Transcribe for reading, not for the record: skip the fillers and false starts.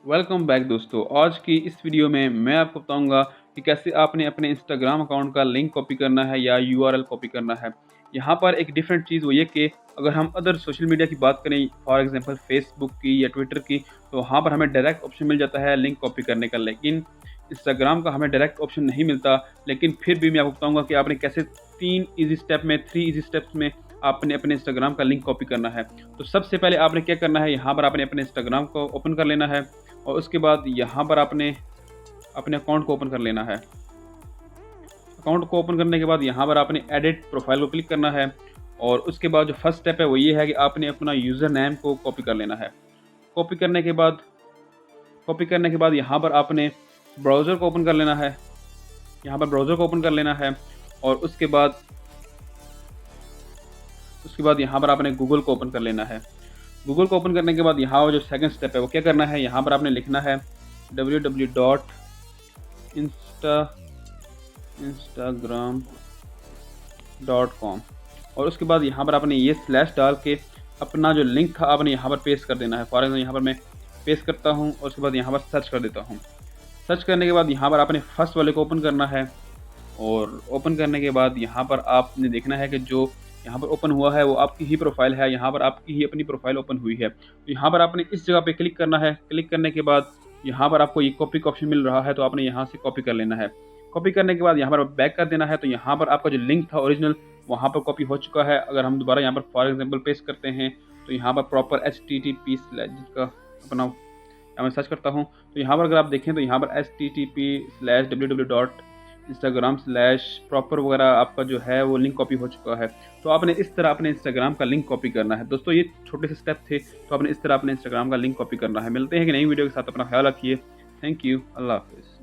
Welcome back दोस्तों। आज की इस वीडियो में मैं आपको बताऊंगा कि कैसे आपने अपने इंस्टाग्राम अकाउंट का लिंक कॉपी करना है या यूआरएल कॉपी करना है। यहाँ पर एक डिफरेंट चीज़ वो ये कि अगर हम अदर सोशल मीडिया की बात करें, फॉर एग्जांपल फेसबुक की या ट्विटर की, तो वहाँ पर हमें डायरेक्ट ऑप्शन मिल जाता है लिंक कॉपी करने का, लेकिन इंस्टाग्राम का हमें डायरेक्ट ऑप्शन नहीं मिलता। लेकिन फिर भी मैं आपको बताऊँगा कि आपने कैसे 3 ईजी स्टेप्स में आपने अपने इंस्टाग्राम का लिंक कॉपी करना है। तो सबसे पहले आपने क्या करना है, यहाँ पर आपने अपने इंस्टाग्राम को ओपन कर लेना है और उसके बाद यहाँ पर आपने अपने अकाउंट को ओपन कर लेना है। अकाउंट को ओपन करने के बाद यहाँ पर आपने एडिट प्रोफाइल को क्लिक करना है और उसके बाद जो फर्स्ट स्टेप है वो ये है कि आपने अपना यूज़र नेम को कॉपी कर लेना है। कॉपी करने के बाद यहाँ पर आपने ब्राउज़र को ओपन कर लेना है। यहाँ पर ब्राउज़र को ओपन कर लेना है और उसके बाद यहाँ पर आपने गूगल को ओपन कर लेना है। गूगल को ओपन करने के बाद यहाँ जो सेकंड स्टेप है वो क्या करना है, यहाँ पर आपने लिखना है www.instagram.com और उसके बाद यहाँ पर आपने ये स्लैश डाल के अपना जो लिंक था आपने यहाँ पर पेस्ट कर देना है। फॉर एग्जाम्पल यहाँ पर मैं पेस्ट करता हूँ और उसके बाद यहाँ पर सर्च कर देता हूँ। सर्च करने के बाद यहाँ पर आपने फर्स्ट वाले को ओपन करना है और ओपन करने के बाद यहाँ पर आपने देखना है कि जो यहाँ पर ओपन हुआ है वो आपकी ही प्रोफाइल है। यहाँ पर आपकी ही अपनी प्रोफाइल ओपन हुई है, तो यहाँ पर आपने इस जगह पे क्लिक करना है। क्लिक करने के बाद यहाँ पर आपको ये कॉपी का ऑप्शन मिल रहा है, तो आपने यहाँ से कॉपी कर लेना है। कॉपी करने के बाद यहाँ पर बैक कर देना है, तो यहाँ पर आपका जो लिंक था ओरिजिनल वहाँ पर कॉपी हो चुका है। अगर हम दोबारा यहाँ पर फॉर एग्जाम्पल पेस्ट करते हैं तो यहाँ पर प्रॉपर HTTP जिसका अपना यहाँ मैं सर्च करता हूँ, तो यहाँ पर अगर आप देखें तो यहाँ पर http://www.instagram/ वगैरह आपका जो है वो लिंक कॉपी हो चुका है। तो आपने इस तरह अपने इंस्टाग्राम का लिंक कॉपी करना है। दोस्तों ये छोटे से स्टेप थे, तो आपने इस तरह अपने इंस्टाग्राम का लिंक कॉपी करना है। मिलते हैं कि नई वीडियो के साथ, अपना ख्याल रखिए। थैंक यू, अल्लाह हाफिज़।